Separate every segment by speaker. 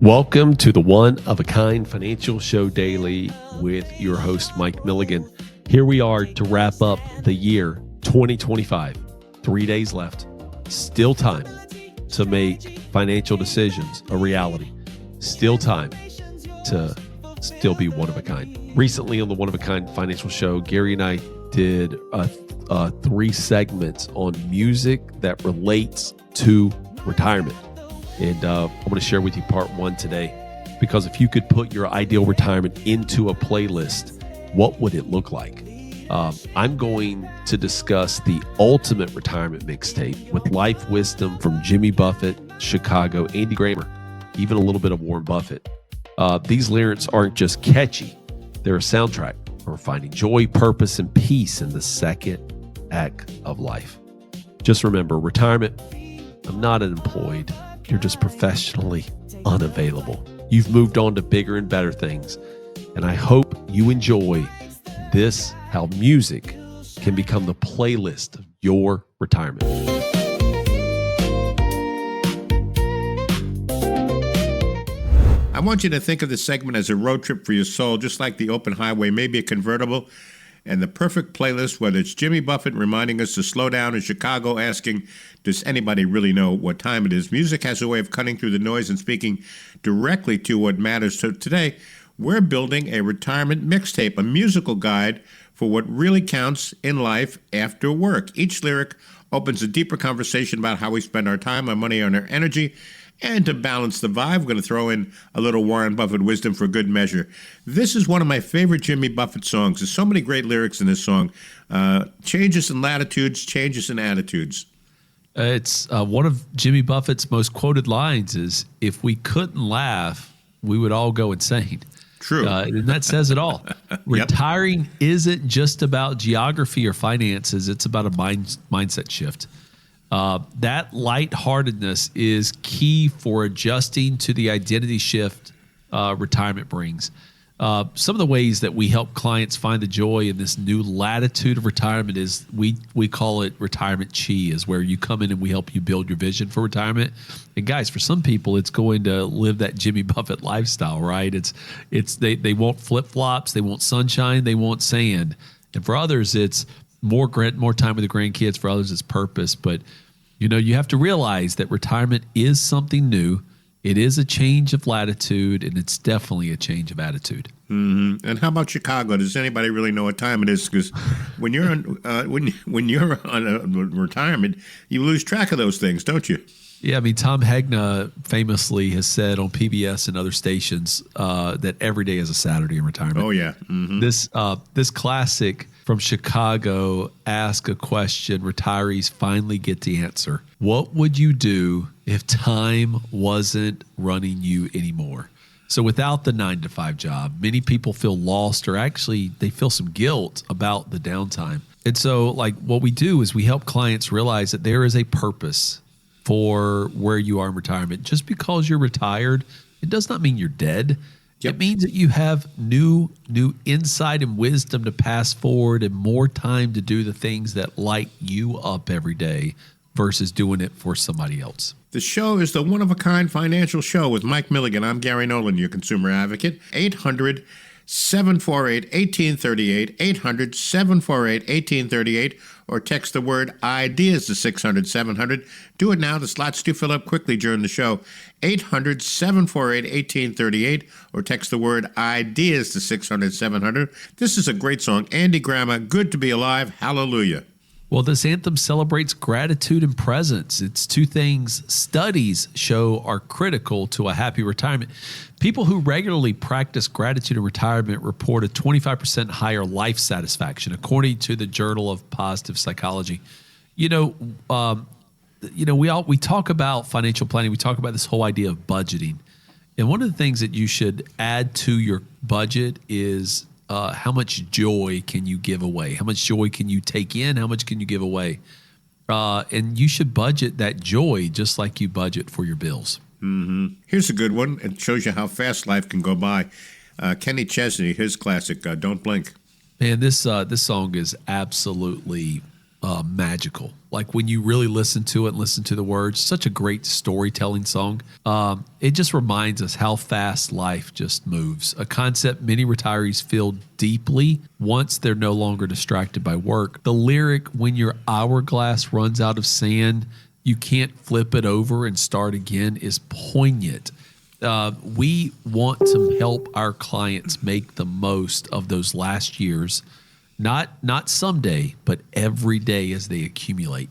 Speaker 1: Welcome to the One of a Kind Financial Show Daily with your host, Mike Milligan. Here we are to wrap up the year 2025. 3 days left. Still time to make financial decisions a reality. Still time to still be one of a kind. Recently on the One of a Kind Financial Show, Gary and I did 3 segments on music that relates to retirement. And I'm going to share with you part 1 today, because if you could put your ideal retirement into a playlist, what would it look like? I'm going to discuss the ultimate retirement mixtape with life wisdom from Jimmy Buffett, Chicago, Andy Grammer, even a little bit of Warren Buffett. These lyrics aren't just catchy. They're a soundtrack for finding joy, purpose, and peace in the second act of life. Just remember, retirement, I'm not unemployed. You're just professionally unavailable. You've moved on to bigger and better things. And I hope you enjoy this, how music can become the playlist of your retirement.
Speaker 2: I want you to think of this segment as a road trip for your soul, just like the open highway, maybe a convertible, and the perfect playlist, whether it's Jimmy Buffett reminding us to slow down in Chicago, asking, does anybody really know what time it is? Music has a way of cutting through the noise and speaking directly to what matters. So today, we're building a retirement mixtape, a musical guide for what really counts in life after work. Each lyric opens a deeper conversation about how we spend our time, our money, and our energy. And to balance the vibe, we're going to throw in a little Warren Buffett wisdom for good measure. This is one of my favorite Jimmy Buffett songs. There's so many great lyrics in this song. Changes in latitudes, changes in attitudes.
Speaker 1: It's one of Jimmy Buffett's most quoted lines is, if we couldn't laugh, we would all go insane.
Speaker 2: True.
Speaker 1: And that says it all. Retiring isn't just about geography or finances. It's about a mindset shift. That lightheartedness is key for adjusting to the identity shift retirement brings. Some of the ways that we help clients find the joy in this new latitude of retirement is we call it retirement chi, is where you come in and we help you build your vision for retirement. And guys, for some people, it's going to live that Jimmy Buffett lifestyle, right? They want flip-flops, they want sunshine, they want sand. And for others, it's more time with the grandkids. For others, it's purpose. But you have to realize that retirement is something new. It is a change of latitude, and it's definitely a change of attitude.
Speaker 2: Mm-hmm. And how about Chicago? Does anybody really know what time it is? Because when you're on a retirement, you lose track of those things, don't you?
Speaker 1: Yeah, I mean, Tom Hegna famously has said on PBS and other stations that every day is a Saturday in retirement.
Speaker 2: Oh, yeah. Mm-hmm.
Speaker 1: This classic from Chicago, ask a question retirees finally get to answer. What would you do if time wasn't running you anymore? So without the 9-to-5 job, many people feel lost, or actually they feel some guilt about the downtime. And so what we do is we help clients realize that there is a purpose for where you are in retirement. Just because you're retired, it does not mean you're dead. Yep. It means that you have new insight and wisdom to pass forward and more time to do the things that light you up every day versus doing it for somebody else.
Speaker 2: The show is the one-of-a-kind financial show with Mike Milligan. I'm Gary Nolan, your consumer advocate. 800-748-1838, 800-748-1838, or text the word IDEAS to 600-700. Do it now. The slots do fill up quickly during the show. 800-748-1838, or text the word IDEAS to 600-700. This is a great song. Andy Grammer, Good to Be Alive, Hallelujah.
Speaker 1: Well, this anthem celebrates gratitude and presence. It's 2 things studies show are critical to a happy retirement. People who regularly practice gratitude in retirement report a 25% higher life satisfaction, according to the Journal of Positive Psychology. We talk about financial planning. We talk about this whole idea of budgeting. And one of the things that you should add to your budget is how much joy can you give away? How much joy can you take in? How much can you give away? And you should budget that joy just like you budget for your bills.
Speaker 2: Mm-hmm. Here's a good one. It shows you how fast life can go by. Kenny Chesney, his classic, Don't Blink.
Speaker 1: Man, this song is absolutely magical. Like when you really listen to it and listen to the words, such a great storytelling song. It just reminds us how fast life just moves. A concept many retirees feel deeply once they're no longer distracted by work. The lyric, when your hourglass runs out of sand, you can't flip it over and start again, is poignant. We want to help our clients make the most of those last years. Not someday, but every day as they accumulate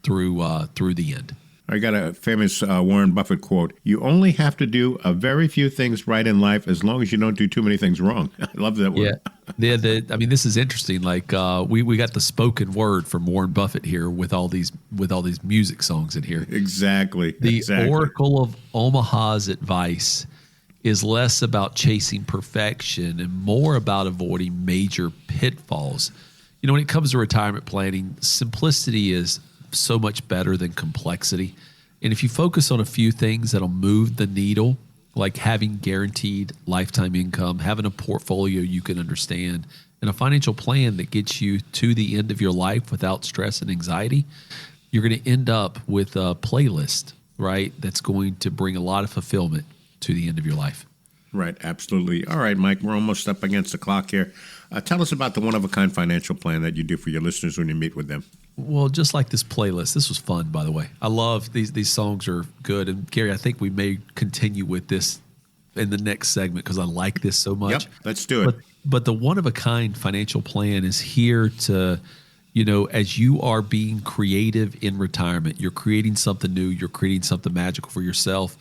Speaker 1: through the end.
Speaker 2: I got a famous Warren Buffett quote: "You only have to do a very few things right in life as long as you don't do too many things wrong." I love that word.
Speaker 1: Yeah, I mean, this is interesting. Like we got the spoken word from Warren Buffett here with all these music songs in here.
Speaker 2: Exactly.
Speaker 1: The Oracle of Omaha's advice is less about chasing perfection and more about avoiding major pitfalls. You know, when it comes to retirement planning, simplicity is so much better than complexity. And if you focus on a few things that'll move the needle, like having guaranteed lifetime income, having a portfolio you can understand, and a financial plan that gets you to the end of your life without stress and anxiety, you're going to end up with a playlist, right, that's going to bring a lot of fulfillment to the end of your life.
Speaker 2: Right, absolutely. All right, Mike, we're almost up against the clock here. Tell us about the one-of-a-kind financial plan that you do for your listeners when you meet with them.
Speaker 1: Well, just like this playlist, this was fun, by the way. I love these songs are good. And Gary, I think we may continue with this in the next segment because I like this so much.
Speaker 2: Yep, let's do it.
Speaker 1: But the one-of-a-kind financial plan is here to, you know, as you are being creative in retirement, you're creating something new, you're creating something magical for yourself.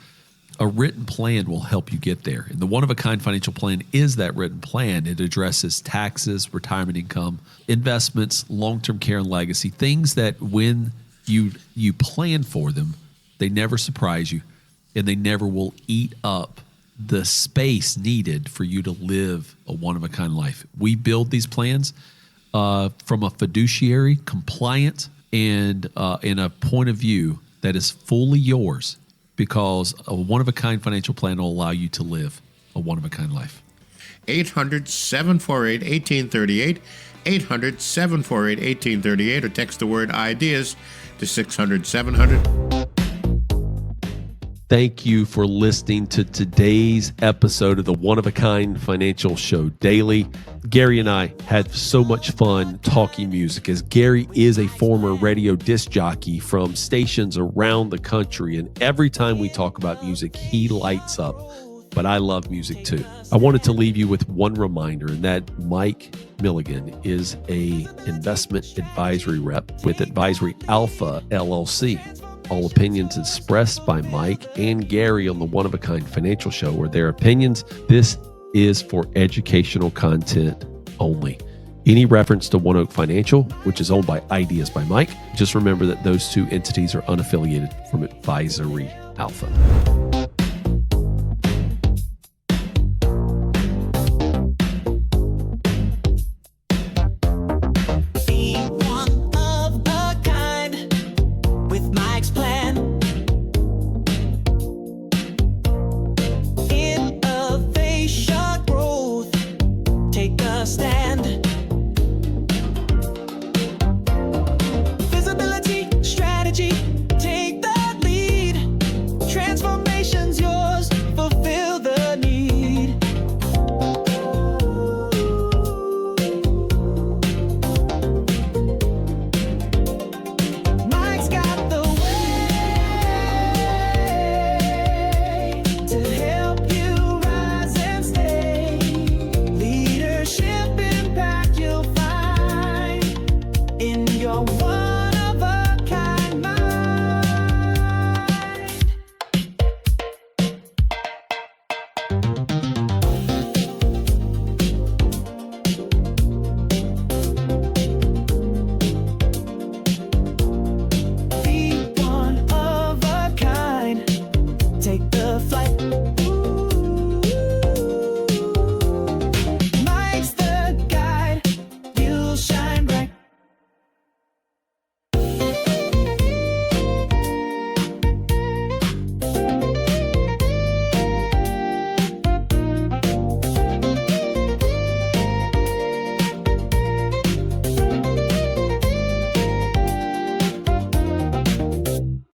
Speaker 1: A written plan will help you get there. And the one-of-a-kind financial plan is that written plan. It addresses taxes, retirement income, investments, long-term care and legacy, things that when you plan for them, they never surprise you and they never will eat up the space needed for you to live a one-of-a-kind life. We build these plans from a fiduciary, compliant, and in a point of view that is fully yours, because a one-of-a-kind financial plan will allow you to live a one-of-a-kind life.
Speaker 2: 800-748-1838, 800-748-1838, or text the word IDEAS to 600-700.
Speaker 1: Thank you for listening to today's episode of the One-of-a-Kind Financial Show Daily. Gary and I had so much fun talking music, as Gary is a former radio disc jockey from stations around the country, and every time we talk about music, he lights up. But I love music too. I wanted to leave you with one reminder, and that Mike Milligan is a investment advisory rep with Advisory Alpha LLC. All opinions expressed by Mike and Gary on the One-of-a-Kind Financial Show are their opinions. This is for educational content only. Any reference to One Oak Financial, which is owned by Ideas by Mike, just remember that those two entities are unaffiliated from Advisory Alpha.